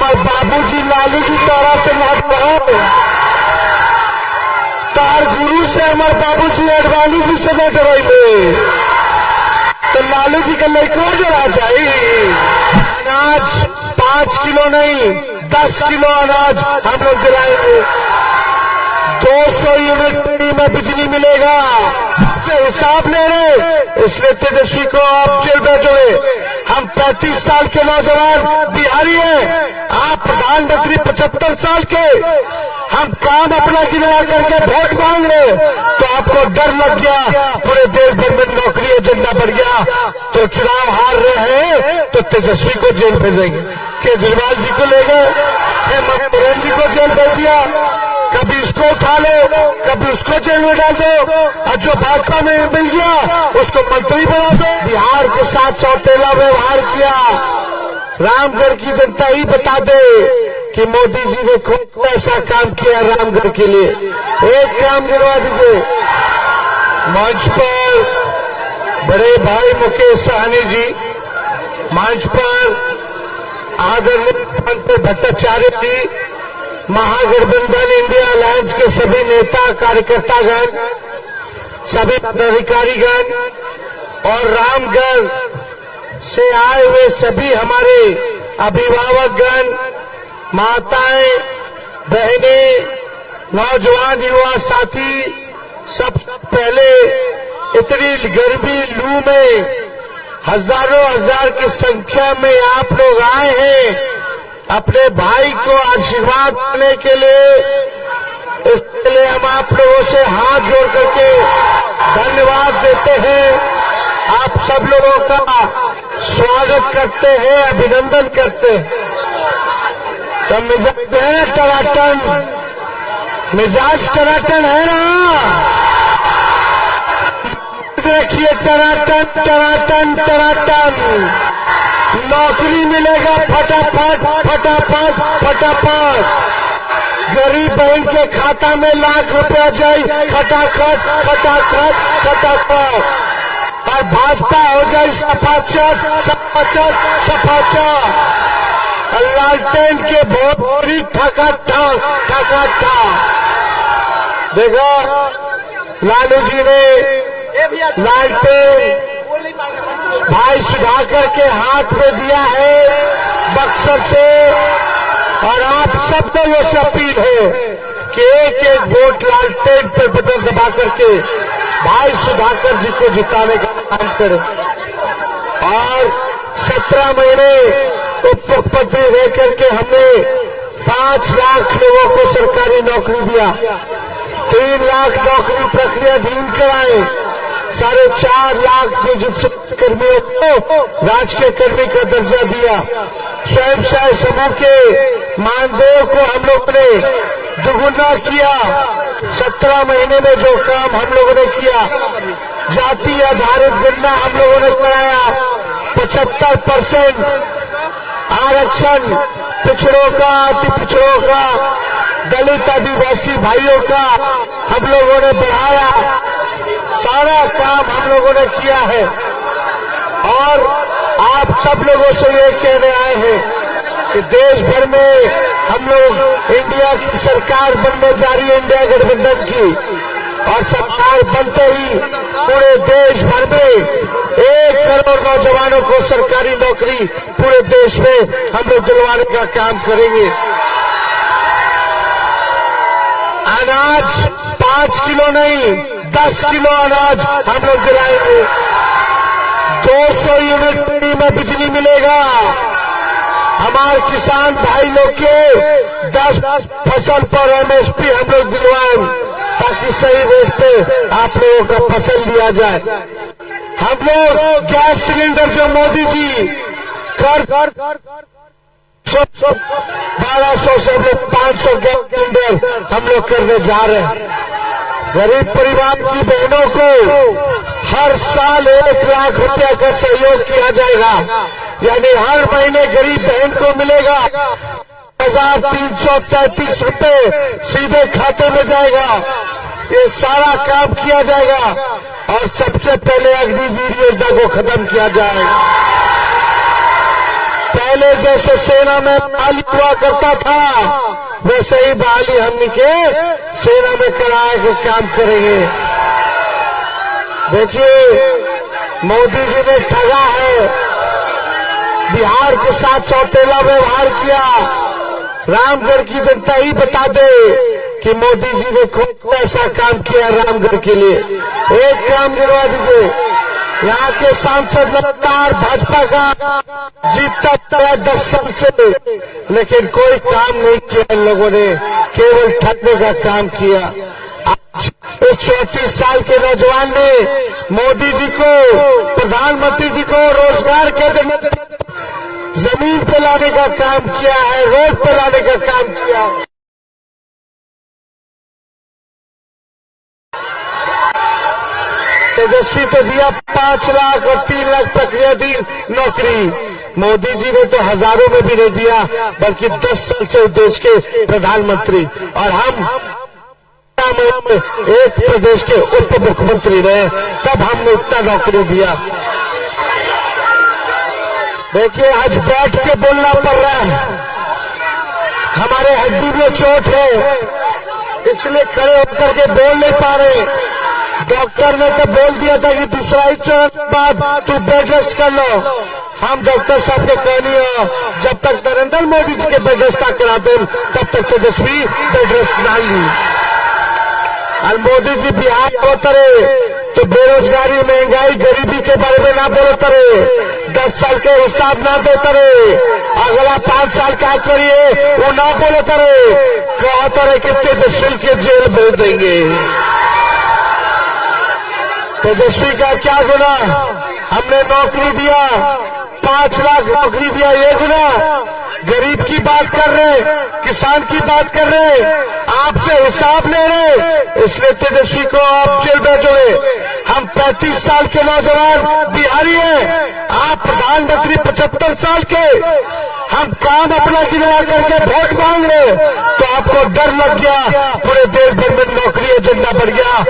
हमारे बाबूजी लालू जी तारा से मत कहो, तार गुरु से हमारे बाबूजी अडवाणी जी से न डराइले, तो लालू जी का लड़को जरा चाहिए। अनाज 5 किलो नहीं 10 किलो अनाज हम लोग दिलाएंगे। 200 यूनिट में बिजली मिलेगा, से हिसाब ले रहे, इसलिए तेजस्वी को आप जेल भेजोगे। हम 35 साल के नौजवान बिहारी हैं, आप प्रधानमंत्री 75 साल के। हम काम अपना गिनवा करके वोट मांग रहे, तो आपको डर लग गया, पूरे देश भर में नौकरी एजेंडा बढ़ गया, तो चुनाव हार रहे हैं तो तेजस्वी को जेल भेजेंगे, केजरीवाल जी को ले गए, हेमंत सोरेन जी को जेल भेज दिया, कभी इसको उठा लो, कभी उसको जेल में डाल दो, और जो भाजपा में मिल गया उसको मंत्री बना दो। बिहार के साथ सौतेला व्यवहार किया। रामगढ़ की जनता ही बता दे कि मोदी जी ने खूब ऐसा काम किया रामगढ़ के लिए। एक काम गिनवा दीजिए। मंच पर बड़े भाई मुकेश सहनी जी, मंच पर आदरणीय पंकज भट्टाचार्य जी, महागठबंधन इंडिया अलायंस के सभी नेता कार्यकर्तागण, सभी पदाधिकारीगण और रामगढ़ से आए हुए सभी हमारे अभिभावकगण, माताएं, बहनें, नौजवान युवा साथी, सब पहले इतनी गर्मी लू में हजारों हजार की संख्या में आप लोग आए हैं अपने भाई को आशीर्वाद देने के लिए। इसके लिए हम आप लोगों से हाथ जोड़ करके धन्यवाद देते हैं, आप सब लोगों का स्वागत करते हैं, अभिनंदन करते हैं। तो मिजाज है टनाटन, मिजाज टनाटन है ना, देखिए टनाटन टनाटन टनाटन। नौकरी मिलेगा फटाफट फटाफट फटाफट, गरीब बहन के खाता में लाख रुपया जाए खटाखट खटाखट खटाखट, और भाजपा हो जाए सफाचट सफाचट सफाचट, लालटेन के भोरी ठकाठा ठकाठा। देखो लालू जी ने लालटेन भाई सुधाकर के हाथ में दिया है बक्सर से, और आप सब लोगों से अपील है कि एक एक वोट लालटेन पर बटन दबा करके भाई सुधाकर जी को जिताने का काम करें। और 17 महीने उप मुख्यमंत्री रह करके हमने 5 लाख लोगों को सरकारी नौकरी दिया, 3 लाख नौकरी प्रक्रियाधीन कराए, 4.5 लाख नियोजित कर्मियों को राजकीय कर्मी का दर्जा दिया, स्वयं सहायता समूह के मानदेय को हम लोग ने दुगुना किया। 17 महीने में जो काम हम लोगों ने किया, जाति आधारित गणना हम लोगों ने कराया, 75% आरक्षण पिछड़ों का, अति पिछड़ों का, दलित आदिवासी भाइयों का हम लोगों ने बढ़ाया। सारा काम हम लोगों ने किया है, और आप सब लोगों से ये कहने आए हैं कि देश भर में हम लोग इंडिया की सरकार बनने जा रही है, इंडिया गठबंधन की, और सरकार बनते ही पूरे देश भर में 1 करोड़ नौजवानों को सरकारी नौकरी पूरे देश में हम लोग दिलवाने का काम करेंगे। अनाज 5 किलो नहीं 10 किलो अनाज हम लोग दिलाएंगे। 200 यूनिट में बिजली मिलेगा। हमारे किसान भाई लोग के 10 फसल पर एमएसपी हम लोग दिलवाएं, ताकि सही रेट पे आप लोगों का फसल लिया जाए। हम लोग गैस सिलेंडर जो मोदी जी कर 1200 से हम लोग 500 गैस सिलेंडर हम लोग करने जा रहे हैं। गरीब परिवार की बहनों को हर साल 1 लाख रुपया का सहयोग किया जाएगा, यानी हर महीने गरीब बहन को मिलेगा 1333 रुपए सीधे खाते में जाएगा। ये सारा काम किया जाएगा, और सबसे पहले अग्निवीर योजना को खत्म किया जाएगा। पहले जैसे सेना में बहाली हुआ करता था वैसे ही बहाली हमने के सेना में कराए के काम करेंगे। देखिए मोदी जी ने ठगा है, बिहार के साथ सौतेला व्यवहार किया। रामगढ़ की जनता ही बता दे कि मोदी जी ने खूब ऐसा काम किया रामगढ़ के लिए। एक काम गिनवा दीजिए, यहाँ के सांसद लगातार भाजपा का जीतता है 10 साल से, लेकिन कोई काम नहीं किया इन लोगों ने, केवल ठगने का काम किया। आज इस 34 साल के नौजवान ने मोदी जी को, प्रधानमंत्री जी को रोजगार के जमीन पे लाने का काम किया है, रोड पे लाने का काम किया। तेजस्वी तो दिया 5 लाख और 3 लाख प्रक्रियाधीन नौकरी। मोदी जी ने तो हजारों में भी नहीं दिया, बल्कि 10 साल से देश के प्रधानमंत्री, और हम एक प्रदेश के उप मुख्यमंत्री रहे, तब हमने इतना नौकरी दिया। देखिए आज बैठ के बोलना पड़ रहा है, हमारे हड्डी में चोट है, इसलिए खड़े होकर के बोल नहीं पा रहे। डॉक्टर ने तो बोल दिया था कि दूसरा ही चरण बाद तू बेड रेस्ट कर लो। हम डॉक्टर साहब के कहनी हो, जब तक नरेंद्र मोदी जी के बेड रेस्ट करा दे तब तक तेजस्वी बेड रेस्ट ना ली। और मोदी जी बिहार को तरे तो बेरोजगारी, महंगाई, गरीबी के बारे में ना बोलो तरे, 10 साल के हिसाब ना दे तरे, अगला 5 साल क्या करिए वो ना बोलो तरे, कहा तरे कि तेजस्वी के जेल भेज देंगे। तेजस्वी का क्या गुना, हमने नौकरी दिया, 5 लाख नौकरी दिया, ये गुना। गरीब की बात कर रहे, किसान की बात कर रहे, आपसे हिसाब ले रहे, इसलिए तेजस्वी को आप जेल भेजोगे। हम 35 साल के नौजवान बिहारी हैं, आप प्रधानमंत्री 75 साल के, हम काम अपना गिनवा करके वोट मांग रहे, तो आपको डर लग गया, पूरे देश भर में नौकरी एजेंडा बढ़ गया,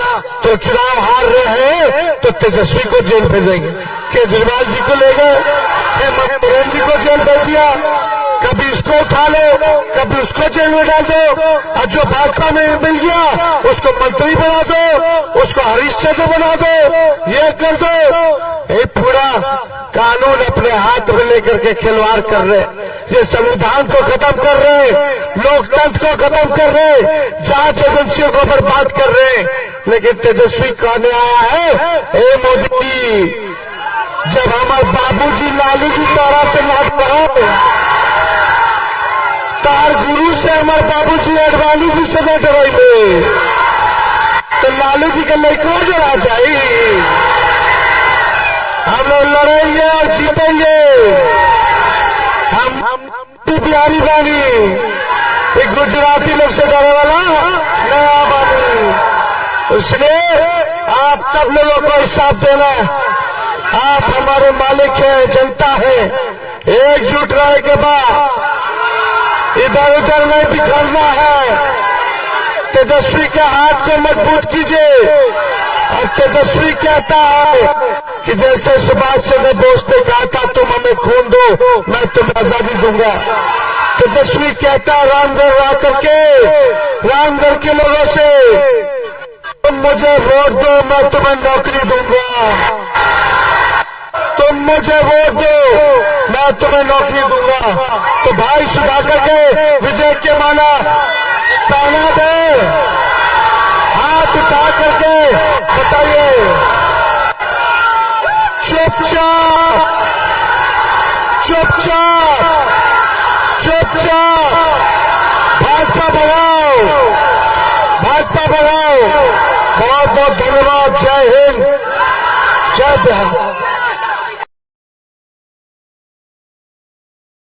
तो चुनाव हार रहे हैं तो तेजस्वी को जेल भेजेंगे। केजरीवाल जी को ले गए, हेमंत सोरेन जी को जेल भेज दिया, कभी इसको उठा लो, कभी उसको जेल में डाल दो, और जो भाजपा में मिल गया उसको मंत्री बना दो, उसको हरीशचंद्र बना दो, ये कर दो। ये पूरा कानून अपने हाथ में लेकर के खिलवाड़ कर रहे, ये संविधान को खत्म कर रहे, लोकतंत्र को खत्म कर रहे, जांच एजेंसियों को बर्बाद कर रहे। लेकिन तेजस्वी कहने आया है, ए मोदी, जब हमारे बाबूजी लालू जी तारा से नाथ कहा, तार गुरु से हमारे बाबूजी अडवाणी जी से न डराइए, तो लालू जी के लड़कों डरा चाहिए। हम लोग लड़ेंगे और जीतेंगे, हम बिहारी बानी, एक गुजराती लोग से डरे वाला नया बानी। इसलिए आप सब लोगों को हिसाब देना, आप हमारे मालिक हैं, जनता है, एकजुट रहे के बाद इधर उधर नहीं बिखरना है। तेजस्वी के हाथ को मजबूत कीजिए। और तेजस्वी कहता है कि जैसे सुभाष चंद्र बोस ने कहा था, तुम हमें खून दो मैं तुम्हें आजादी दूंगा। तेजस्वी कहता रामगढ़ आकर के रामगढ़ के लोगों से, तुम मुझे वोट दो मैं तुम्हें नौकरी दूंगा, तुम मुझे वोट दो मैं तुम्हें नौकरी दूंगा। तो भाई सुधाकर के विजय के माला पहना दे, हाथ उठा करके बताइए, चुपचाप चुपचाप चुपचाप भाजपा बढ़ाओ, भाजपा बढ़ाओ। बहुत बहुत धन्यवाद। जय हिंद, जय बिहार।